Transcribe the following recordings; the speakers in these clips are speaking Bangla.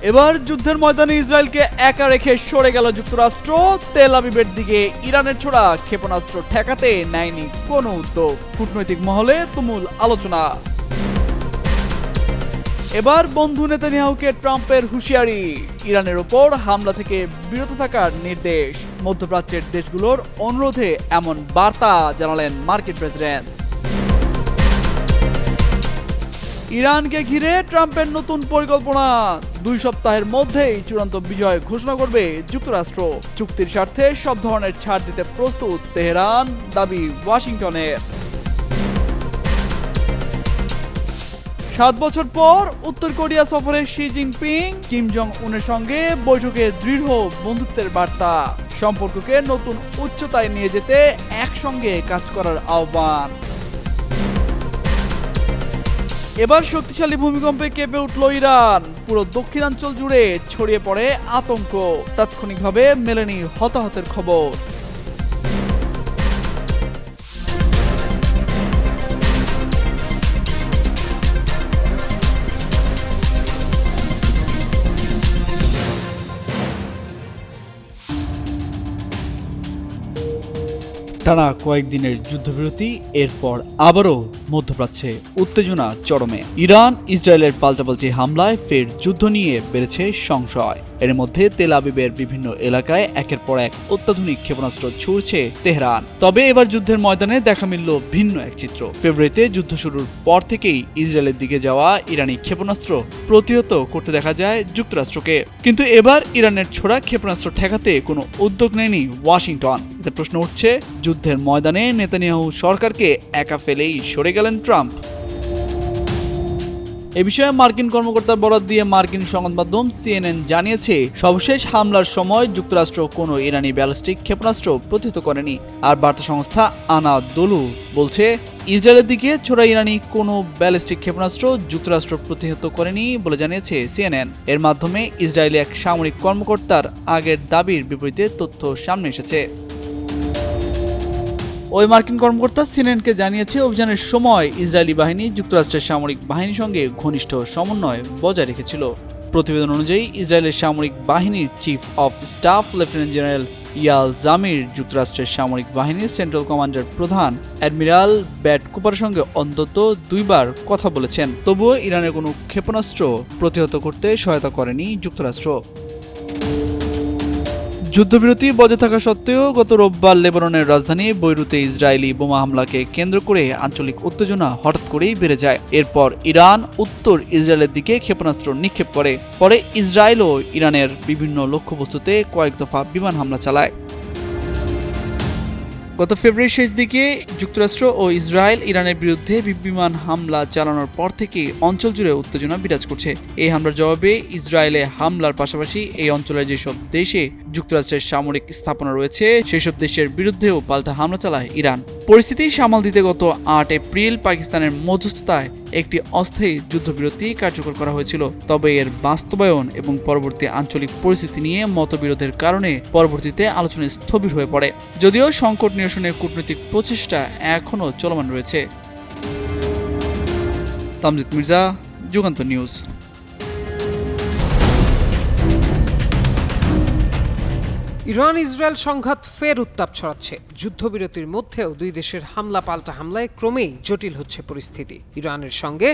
এবার যুদ্ধের ময়দানে ইসরায়েলকে একা রেখে সরে গেল যুক্তরাষ্ট্র। তেল আবিবের দিকে ইরানের ছোড়া ক্ষেপণাস্ত্র ঠেকাতে নেয়নি কোনো উদ্যোগ। কূটনৈতিক মহলে তুমুল আলোচনা। এবার বন্ধু নেতানিয়াহুকে ট্রাম্পের হুঁশিয়ারি, ইরানের ওপর হামলা থেকে বিরত থাকার নির্দেশ। মধ্যপ্রাচ্যের দেশগুলোর অনুরোধে এমন বার্তা জানালেন মার্কিন প্রেসিডেন্ট। ইরানকে ঘিরে ট্রাম্পের নতুন পরিকল্পনা, 2 সপ্তাহের মধ্যেই চূড়ান্ত বিজয় ঘোষণা করবে যুক্তরাষ্ট্র। চুক্তির স্বার্থে সব ধরনের ছাড় দিতে প্রস্তুত তেহরান, দাবি ওয়াশিংটনের। 7 বছর পর উত্তর কোরিয়া সফরে শি জিনপিং, কিম জং উনের সঙ্গে বৈঠকে দৃঢ় বন্ধুত্বের বার্তা। সম্পর্ককে নতুন উচ্চতায় নিয়ে যেতে একসঙ্গে কাজ করার আহ্বান। এবার শক্তিশালী ভূমিকম্পে কেঁপে উঠল ইরান। পুরো দক্ষিণাঞ্চল জুড়ে ছড়িয়ে পড়ে আতঙ্ক। তাৎক্ষণিকভাবে মেলেনি হতাহতের খবর। টানা কয়েকদিনের যুদ্ধবিরতি, এরপর আবারও মধ্যপ্রাচ্যে উত্তেজনা চরমে। ইরান ইসরায়েলের পাল্টাপাল্টি হামলায় ফের যুদ্ধ নিয়ে বেড়েছে সংশয়। এর মধ্যে তেল আবিবের বিভিন্ন এলাকায় একের পর এক অত্যাধুনিক ক্ষেপণাস্ত্র ছুড়ছে তেহরান। তবে এবার যুদ্ধের ময়দানে দেখা মিলল ভিন্ন এক চিত্র। ফেব্রুয়ারিতে যুদ্ধ শুরুর পর থেকেই ইসরায়েলের দিকে যাওয়া ইরানি ক্ষেপণাস্ত্র প্রতিহত করতে দেখা যায় যুক্তরাষ্ট্রকে। কিন্তু এবার ইরানের ছোড়া ক্ষেপণাস্ত্র ঠেকাতে কোনো উদ্যোগ নেয়নি ওয়াশিংটন। এতে প্রশ্ন উঠছে, যুদ্ধের ময়দানে নেতানিয়াহু সরকারকে একা ফেলেই সরে গেলেন ট্রাম্প। এ বিষয়ে মার্কিন কর্মকর্তার বরাত দিয়ে মার্কিন সংবাদ মাধ্যম CNN জানিয়েছে, সর্বশেষ হামলার সময় যুক্তরাষ্ট্র কোনো ইরানি ব্যালিস্টিক ক্ষেপণাস্ত্র প্রতিহত করেনি। আর বার্তা সংস্থা আনাদোলু বলছে, ইসরায়েলের দিকে ছোড়া ইরানি কোনো ব্যালিস্টিক ক্ষেপণাস্ত্র যুক্তরাষ্ট্র প্রতিহত করেনি বলে জানিয়েছে CNN। এর মাধ্যমে ইসরায়েলি এক সামরিক কর্মকর্তার আগের দাবির বিপরীতে তথ্য সামনে এসেছে। ওই মার্কিন কর্মকর্তা সিনেনকে জানিয়েছে, অভিযানের সময় ইসরায়েলি বাহিনী যুক্তরাষ্ট্রের সামরিক বাহিনীর সঙ্গে ঘনিষ্ঠ সমন্বয় বজায় রেখেছিল। প্রতিবেদন অনুযায়ী ইসরায়েলের সামরিক বাহিনীর chief of staff lieutenant general Eyal Zamir যুক্তরাষ্ট্রের সামরিক বাহিনীর সেন্ট্রাল কমান্ডার প্রধান অ্যাডমিরাল ব্যাট কুপারের সঙ্গে অন্তত 2 বার কথা বলেছেন। তবুও ইরানের কোনো ক্ষেপণাস্ত্র প্রতিহত করতে সহায়তা করেনি যুক্তরাষ্ট্র। যুদ্ধবিরতি বজায় থাকা সত্ত্বেও গত রোববার লেবাননের রাজধানী বৈরুতে ইসরায়েলি বোমা হামলাকে কেন্দ্র করে আঞ্চলিক উত্তেজনা হঠাৎ করেই বেড়ে যায়। এরপর ইরান উত্তর ইসরায়েলের দিকে ক্ষেপণাস্ত্র নিক্ষেপ করে। পরে ইসরায়েলও ইরানের বিভিন্ন লক্ষ্যবস্তুতে কয়েক দফা বিমান হামলা চালায়। গত ফেব্রুয়ারির শেষ দিকে যুক্তরাষ্ট্র ও ইসরায়েল ইরানের বিরুদ্ধে বিমান হামলা চালানোর পর থেকে অঞ্চল জুড়ে উত্তেজনা বিরাজ করছে। এই হামলার জবাবে ইসরায়েলে হামলার পাশাপাশি এই অঞ্চলের যেসব দেশে যুক্তরাষ্ট্রের সামরিক স্থাপনা রয়েছে সেসব দেশের বিরুদ্ধেও পাল্টা হামলা চালায় ইরান। পরিস্থিতি সামাল দিতে গত 8 এপ্রিল পাকিস্তানের মধ্যস্থতায় একটি অস্থায়ী যুদ্ধবিরতি কার্যকর করা হয়েছিল। তবে এর বাস্তবায়ন এবং পরবর্তী আঞ্চলিক পরিস্থিতি নিয়ে মতবিরোধের কারণে পরবর্তীতে আলোচনা স্থবির হয়ে পড়ে। যদিও সংকট নিরসনের কূটনৈতিক প্রচেষ্টা এখনও চলমান রয়েছে। Tamjid Mirza, Jugantor news. Iran Israel সংঘাত ফের উত্তাপ ছড়াচ্ছে। যুদ্ধবিরতির মধ্যেও 2 দেশের হামলা পাল্টা হামলায় ক্রমেই জটিল হচ্ছে পরিস্থিতি। ইরানের সঙ্গে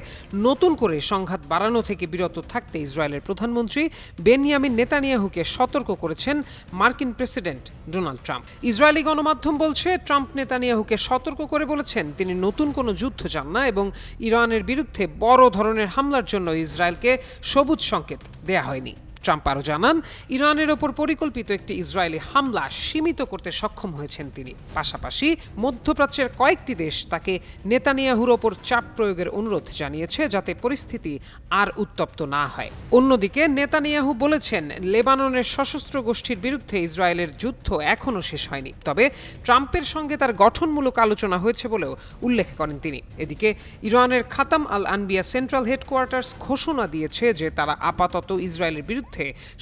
নতুন করে সংঘাত বাড়ানো থেকে বিরত থাকতে ইসরায়েলের প্রধানমন্ত্রী বেনিয়ামিন নেতানিয়াহুকে সতর্ক করেছেন মার্কিন প্রেসিডেন্ট ডোনাল্ড ট্রাম্প। ইসরায়েলি গণমাধ্যম বলছে, ট্রাম্প নেতানিয়াহুকে সতর্ক করে বলেছেন তিনি নতুন কোনো যুদ্ধ চান না এবং ইরানের বিরুদ্ধে বড় ধরনের হামলার জন্য ইসরায়েলকে সবুজ সংকেত দেয়া হয়নি। ট্রাম্প আরও জানান, ইরানের ওপর পরিকল্পিত একটি ইসরায়েলি হামলা সীমিত করতে সক্ষম হয়েছেন তিনি। পাশাপাশি মধ্যপ্রাচ্যের কয়েকটি দেশ তাকে নেতানিয়াহুর ওপর চাপ প্রয়োগের অনুরোধ জানিয়েছে যাতে পরিস্থিতি আর উত্তপ্ত না হয়। অন্যদিকে নেতানিয়াহু বলেছেন, লেবাননের সশস্ত্র গোষ্ঠীর বিরুদ্ধে ইসরায়েলের যুদ্ধ এখনও শেষ হয়নি। তবে ট্রাম্পের সঙ্গে তার গঠনমূলক আলোচনা হয়েছে বলেও উল্লেখ করেন তিনি। এদিকে ইরানের খাতাম আল আনবিয়া সেন্ট্রাল হেডকোয়ার্টার্স ঘোষণা দিয়েছে যে তারা আপাতত ইসরায়েলের বিরুদ্ধে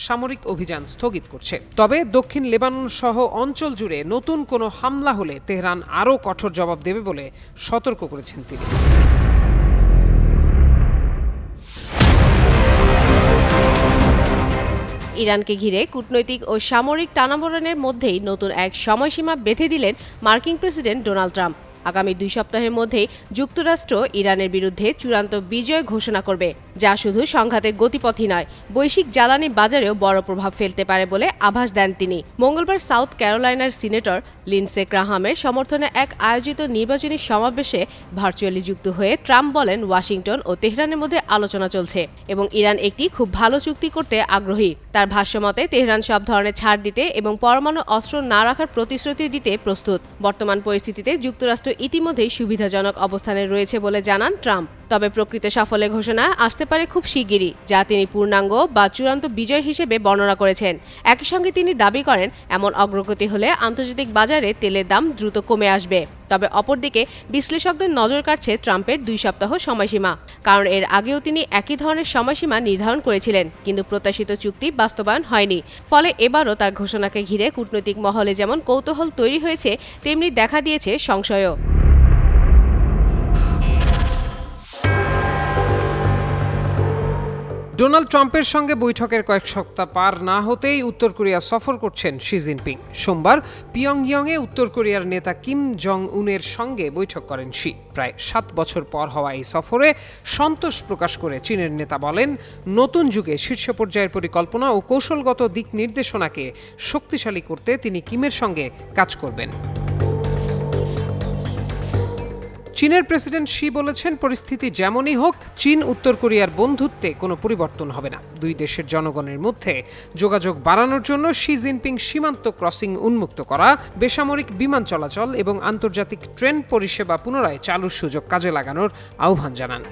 সামরিক অভিযান স্থগিত করছে। তবে দক্ষিণ লেবানন সহ অঞ্চল জুড়ে নতুন কোনো হামলা হলে তেহরান আরও কঠোর জবাব দেবে বলে সতর্ক করেছেন তিনি। ইরানকে ঘিরে কূটনৈতিক ও সামরিক টানাপোড়েনের মধ্যেই নতুন এক সময়সীমা বেঁধে দিলেন মার্কিন প্রেসিডেন্ট ডোনাল্ড ট্রাম্প। আগামী 2 সপ্তাহের মধ্যেই যুক্তরাষ্ট্র ইরানের বিরুদ্ধে চূড়ান্ত বিজয় ঘোষণা করবে, যা শুধু সংঘাতের গতিপথই নয়, বৈশ্বিক জ্বালানি বাজারেও বড় প্রভাব ফেলতে পারে বলে আভাস দেন তিনি। মঙ্গলবার সাউথ ক্যারোলাইনার সিনেটর লিন্ডসে গ্রাহামের সমর্থনে এক আয়োজিত নির্বাচনী সমাবেশে ভার্চুয়ালি যুক্ত হয়ে ট্রাম্প বলেন, ওয়াশিংটন ও তেহরানের মধ্যে আলোচনা চলছে এবং ইরান একটি খুব ভালো চুক্তি করতে আগ্রহী। তার ভাষ্যমতে তেহরান সব ধরনের ছাড় দিতে এবং পরমাণু অস্ত্র না রাখার প্রতিশ্রুতি দিতে প্রস্তুত। বর্তমান পরিস্থিতিতে যুক্তরাষ্ট্র ইতিমধ্যেই সুবিধাজনক অবস্থানে রয়েছে বলে জানান ট্রাম্প। তবে প্রকৃত সাফল্যের ঘোষণা আসতে পারে খুব শিগগিরই, যা তিনি পূর্ণাঙ্গ বা চূড়ান্ত বিজয় হিসেবে বর্ণনা করেছেন। একই সঙ্গে তিনি দাবি করেন, এমন অগ্রগতি হলে আন্তর্জাতিক বাজারে তেলের দাম দ্রুত কমে আসবে। তবে অপরদিকে বিশ্লেষকদের নজর কাটছে ট্রাম্পের 2 সপ্তাহ সময়সীমা, কারণ এর আগেও তিনি একই ধরনের সময়সীমা নির্ধারণ করেছিলেন, কিন্তু প্রত্যাশিত চুক্তি বাস্তবায়ন হয়নি। ফলে এবারও তার ঘোষণাকে ঘিরে কূটনৈতিক মহলে যেমন কৌতূহল তৈরি হয়েছে, তেমনি দেখা দিয়েছে সংশয়ও। ডোনাল্ড ট্রাম্পের সঙ্গে বৈঠকের কয়েক সপ্তাহ পার না হতেই উত্তর কোরিয়া সফর করছেন শি জিনপিং। সোমবার পিয়ংইয়ংয়ে উত্তর কোরিয়ার নেতা কিম জং উনের সঙ্গে বৈঠক করেন শি। প্রায় 7 বছর পর হওয়া এই সফরে সন্তোষ প্রকাশ করে চীনের নেতা বলেন, নতুন যুগে শীর্ষ পর্যায়ের পরিকল্পনা ও কৌশলগত দিক নির্দেশনাকে শক্তিশালী করতে তিনি কিমের সঙ্গে কাজ করবেন। চীনের প্রেসিডেন্ট শি বলেছেন, পরিস্থিতি যেমনই হোক, চীন উত্তর কোরিয়ার বন্ধুত্বে কোনো পরিবর্তন হবে না। দুই দেশের জনগণের মধ্যে যোগাযোগ বাড়ানোর জন্য শি জিনপিং সীমান্ত ক্রসিং উন্মুক্ত করা, বেসামরিক বিমান চলাচল এবং আন্তর্জাতিক ট্রেন পরিষেবা পুনরায় চালুর সুযোগ কাজে লাগানোর আহ্বান জানান।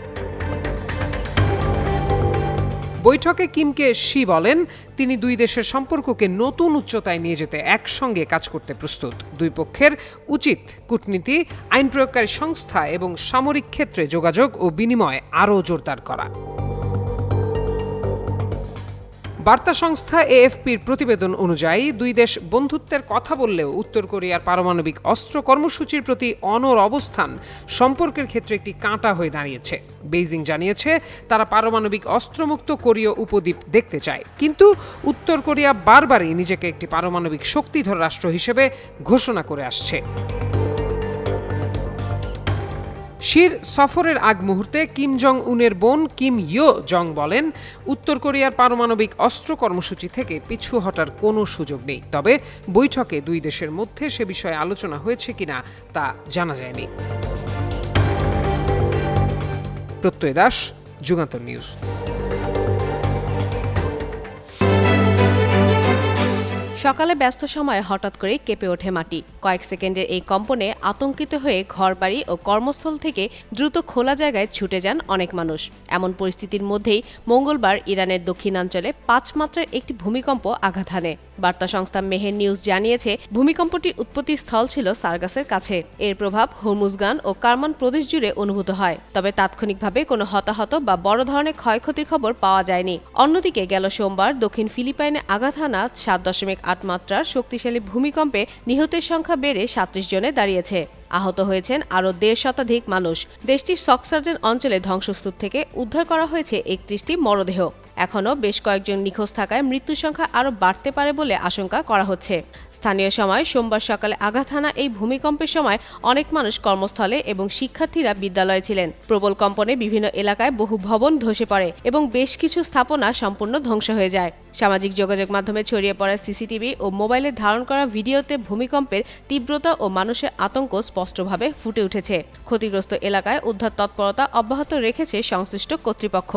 বৈঠকে কিমকে শি বলেন, তিনি দুই দেশের সম্পর্ককে নতুন উচ্চতায় নিয়ে যেতে একসঙ্গে কাজ করতে প্রস্তুত। দুই পক্ষের উচিত কূটনীতি, আইন প্রয়োগকারী সংস্থা এবং সামরিক ক্ষেত্রে যোগাযোগ ও বিনিময় আরও জোরদার করা। বার্তা সংস্থা এএফপির প্রতিবেদন অনুযায়ী, দুই দেশ বন্ধুত্বের কথা বললেও উত্তর কোরিয়ার পারমাণবিক অস্ত্র কর্মসূচির প্রতি অনড় অবস্থান সম্পর্কের ক্ষেত্রে একটি কাঁটা হয়ে দাঁড়িয়েছে। বেইজিং জানিয়েছে, তারা পারমাণবিক অস্ত্রমুক্ত কোরীয় উপদ্বীপ দেখতে চায়, কিন্তু উত্তর কোরিয়া বারবারই নিজেকে একটি পারমাণবিক শক্তিধর রাষ্ট্র হিসেবে ঘোষণা করে আসছে। শির সফরের আগ মুহূর্তে কিম জং উনের বোন কিম ইয়ো জং বলেন, উত্তর কোরিয়ার পারমাণবিক অস্ত্র কর্মসূচি থেকে পিছু হটার কোনো সুযোগ নেই। তবে বৈঠকে দুই দেশের মধ্যে সে বিষয়ে আলোচনা হয়েছে কিনা তা জানা যায়নি। প্রত্যয় দাস, যুগান্তর নিউজ। সকালে ব্যস্ত সময়ে হঠাৎ করে কেঁপে ওঠে মাটি। কয়েক সেকেন্ডের এই কম্পনে আতঙ্কিত হয়ে ঘরবাড়ি ও কর্মস্থল থেকে দ্রুত খোলা জায়গায় ছুটে যান অনেক মানুষ। এমন পরিস্থিতির মধ্যেই মঙ্গলবার ইরানের দক্ষিণাঞ্চলে 5 মাত্রার একটি ভূমিকম্প আঘাত হানে। বার্তা সংস্থা মেহের নিউজ জানিয়েছে, ভূমিকম্পটির উৎপত্তি স্থল ছিল সার্গাসের কাছে। এর প্রভাব হরমুজগান ও কারমান প্রদেশ জুড়ে অনুভূত হয়, তবে তাৎক্ষণিকভাবে কোনো হতাহত বা বড় ধরনের ক্ষয়ক্ষতির খবর পাওয়া যায়নি। অন্যদিকে গেল সোমবার দক্ষিণ ফিলিপাইনে আঘাত হানা 7.8 মাত্রার শক্তিশালী ভূমিকম্পে নিহতের সংখ্যা বেড়ে 37 জনে দাঁড়িয়েছে। আহত হয়েছেন আরও 1.5 শতাধিক মানুষ। দেশটির সকসার্জেন অঞ্চলে ধ্বংসস্তূপ থেকে উদ্ধার করা হয়েছে 31টি মরদেহ। এখনও বেশ কয়েকজন নিখোঁজ থাকায় মৃত্যুর সংখ্যা আরও বাড়তে পারে বলে আশঙ্কা করা হচ্ছে। স্থানীয় সময় সোমবার সকালে আঘাত হানা এই ভূমিকম্পের সময় অনেক মানুষ কর্মস্থলে এবং শিক্ষার্থীরা বিদ্যালয়ে ছিলেন। প্রবল কম্পনে বিভিন্ন এলাকায় বহু ভবন ধসে পড়ে এবং বেশ কিছু স্থাপনা সম্পূর্ণ ধ্বংস হয়ে যায়। সামাজিক যোগাযোগ মাধ্যমে ছড়িয়ে পড়া সিসিটিভি ও মোবাইলে ধারণ করা ভিডিওতে ভূমিকম্পের তীব্রতা ও মানুষের আতঙ্ক স্পষ্টভাবে ফুটে উঠেছে। ক্ষতিগ্রস্ত এলাকায় উদ্ধার তৎপরতা অব্যাহত রেখেছে সংশ্লিষ্ট কর্তৃপক্ষ।